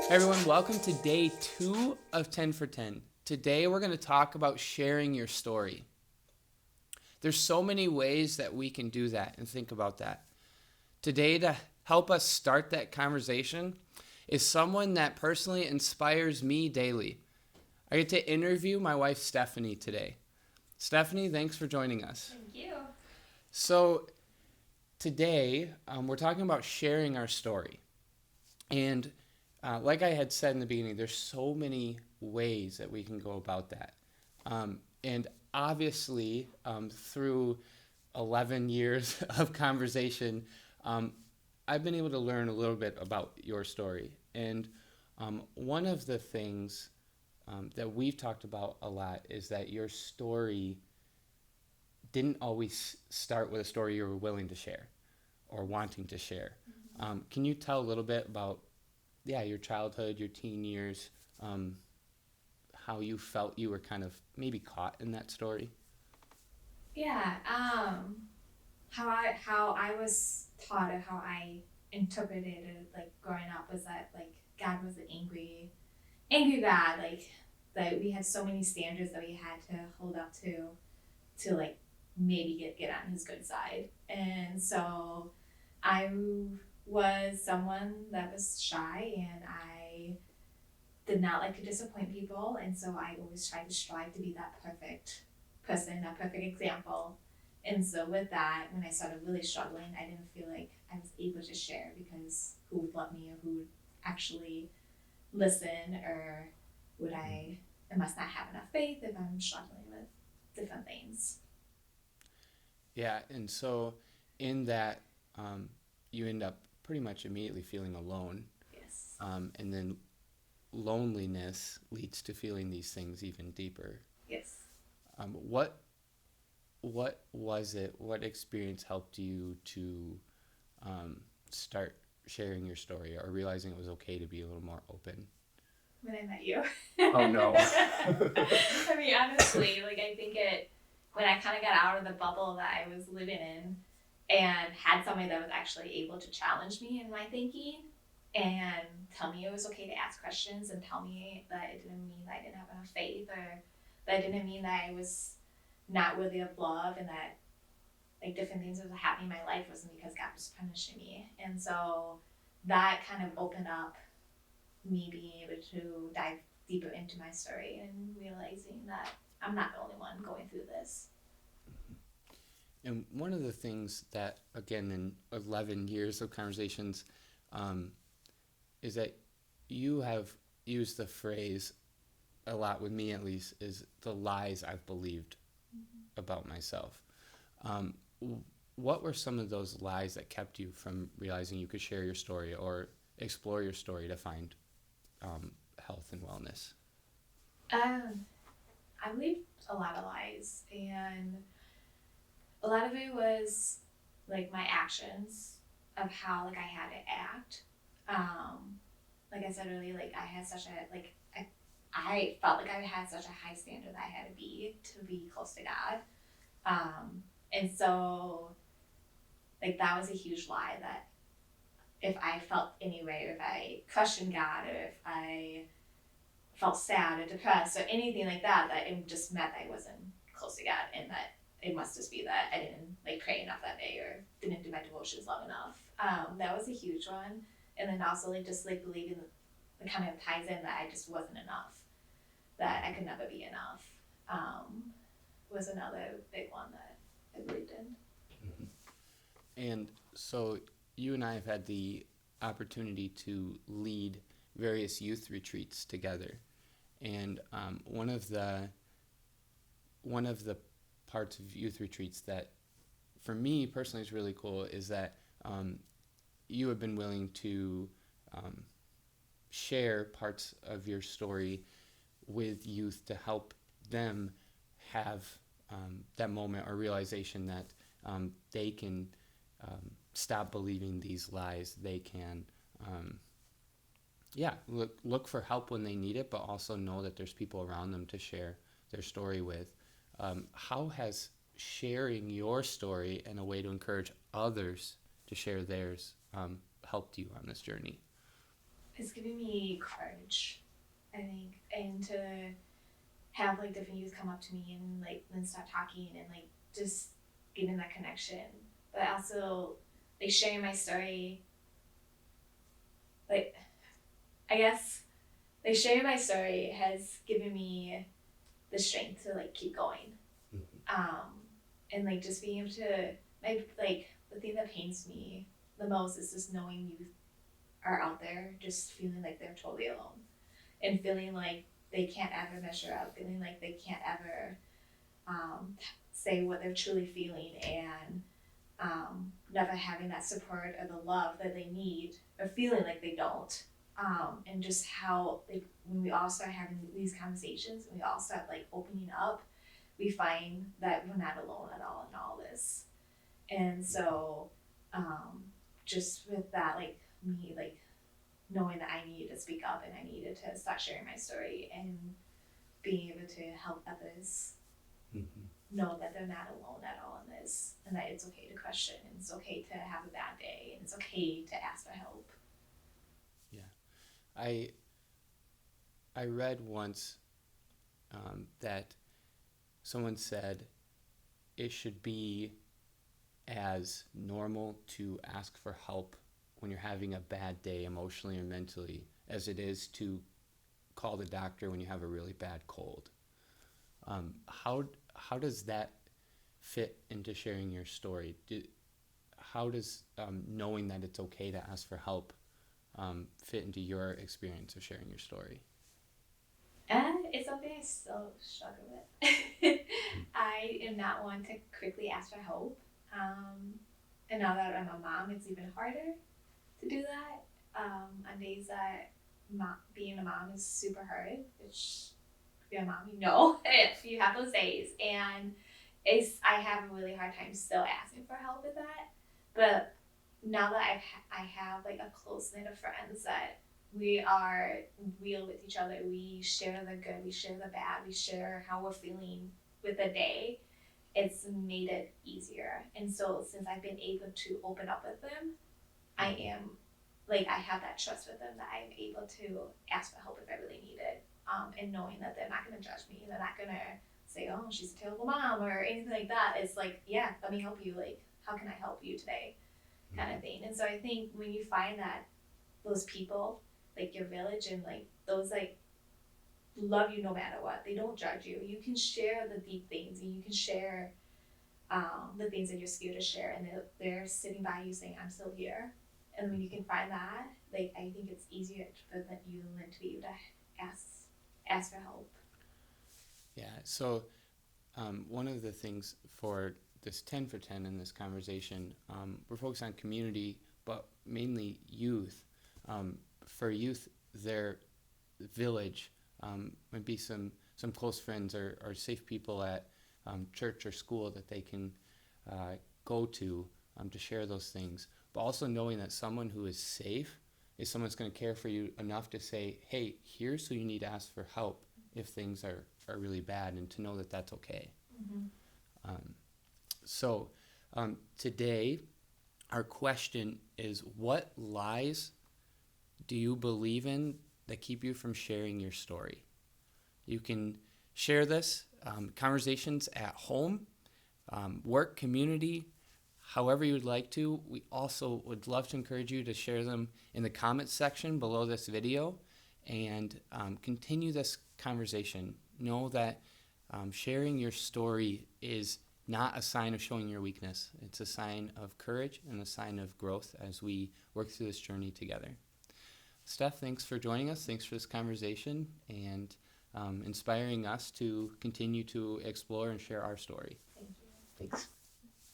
Hey everyone, welcome to day 2 of 10 for 10. Today we're going to talk about sharing your story. There's so many ways that we can do that and think about that. Today, to help us start that conversation, is someone that personally inspires me daily. I get to interview my wife Stephanie today. Stephanie, thanks for joining us. Thank you. So today we're talking about sharing our story. And like I had said in the beginning, there's so many ways that we can go about that. And obviously, through 11 years of conversation, I've been able to learn a little bit about your story. And one of the things that we've talked about a lot is that your story didn't always start with a story you were willing to share or wanting to share. Can you tell a little bit about your childhood, your teen years, how you felt you were kind of maybe caught in that story? Yeah, how I was taught or how I interpreted it like growing up was that like God was an angry God, like that we had so many standards that we had to hold up to like maybe get on his good side. And so I was someone that was shy and I did not like to disappoint people, and so I always tried to strive to be that perfect person, that perfect example. And so with that, when I started really struggling, I didn't feel like I was able to share because who would love me or who would actually listen, or would I must not have enough faith if I'm struggling with different things. Yeah, and so in that, you end up pretty much immediately feeling alone. Yes. And then loneliness leads to feeling these things even deeper. Yes. Um, what what was it? What experience helped you to start sharing your story or realizing it was okay to be a little more open? When I met you. Oh no. I mean, honestly, like I think it when I kind of got out of the bubble that I was living in and had somebody that was actually able to challenge me in my thinking and tell me it was okay to ask questions and tell me that it didn't mean that I didn't have enough faith or that it didn't mean that I was not worthy of love and that like different things that were happening in my life wasn't because God was punishing me. And so that kind of opened up me being able to dive deeper into my story and realizing that I'm not the only one going through this. And one of the things that, again, in 11 years of conversations, um, is that you have used the phrase a lot with me, at least, is the lies I've believed about myself. Um, what were some of those lies that kept you from realizing you could share your story or explore your story to find health and wellness? Um, I believed a lot of lies, and a lot of it was like my actions of how like I had to act. Like I said earlier, like I had such a like I felt like I had such a high standard that I had to be close to God. And so like that was a huge lie that if I felt any way, or if I questioned God, or if I felt sad or depressed or anything like that, that it just meant I wasn't close to God and that it must just be that I didn't like pray enough that day or didn't do my devotions long enough. That was a huge one. And then also like just like believing that kind of ties in that I just wasn't enough, that I could never be enough, was another big one that I believed in. Mm-hmm. And so you and I have had the opportunity to lead various youth retreats together. And one of the parts of youth retreats that, for me personally, is really cool is that you have been willing to um, share parts of your story with youth to help them have that moment or realization that they can stop believing these lies. They can, look for help when they need it, but also know that there's people around them to share their story with. How has sharing your story and a way to encourage others to share theirs helped you on this journey? it's giving me courage, I think, and to have like different youth come up to me and like then start talking and like just getting that connection, but also like sharing my story, like I guess like sharing my story has given me the strength to like keep going. Um, and like just being able to like the thing that pains me the most is just knowing youth are out there just feeling like they're totally alone and feeling like they can't ever measure up, feeling like they can't ever say what they're truly feeling, and never having that support or the love that they need, or feeling like they don't. And just how like when we all start having these conversations and we all start like opening up, we find that we're not alone at all in all this. And so just with that, like me like knowing that I needed to speak up and I needed to start sharing my story and being able to help others know that they're not alone at all in this, and that it's okay to question and it's okay to have a bad day and it's okay to ask for help. Yeah. I I read once that someone said it should be as normal to ask for help when you're having a bad day emotionally or mentally as it is to call the doctor when you have a really bad cold. How does that fit into sharing your story? How does knowing that it's okay to ask for help fit into your experience of sharing your story? And it's something I still struggle with. I am not one to quickly ask for help. And now that I'm a mom, it's even harder to do that. On days that being a mom is super hard, which if you're a mom, you know, you have those days. And I have a really hard time still asking for help with that. But now that I have like a close knit of friends that we are real with each other, we share the good, we share the bad, we share how we're feeling with the day. It's made it easier. And so since I've been able to open up with them, I am like I have that trust with them that I'm able to ask for help if I really need it. And knowing that they're not going to judge me, they're not going to say, "Oh, she's a terrible mom" or anything like that. It's like, yeah, let me help you. Like, how can I help you today? Kind of thing. And so I think when you find that those people, like your village and like those like love you no matter what, they don't judge you. You can share the deep things and you can share the things that you're scared to share, and they're sitting by you saying, "I'm still here." And when you can find that, like I think it's easier for you than to be able to ask for help. Yeah. So one of the things for this 10 for 10 in this conversation, we're focused on community, but mainly youth. For youth, their village might be some close friends or safe people at church or school that they can go to share those things. But also knowing that someone who is safe is someone that's going to care for you enough to say, hey, here's who you need to ask for help if things are really bad, and to know that that's okay. Mm-hmm. Um, so today, our question is, what lies do you believe in that keep you from sharing your story? You can share this, conversations at home, work, community, however you would like to. We also would love to encourage you to share them in the comments section below this video, and continue this conversation. Know that sharing your story is not a sign of showing your weakness. It's a sign of courage and a sign of growth as we work through this journey together. Steph, thanks for joining us. Thanks for this conversation and inspiring us to continue to explore and share our story. Thank you. Thanks.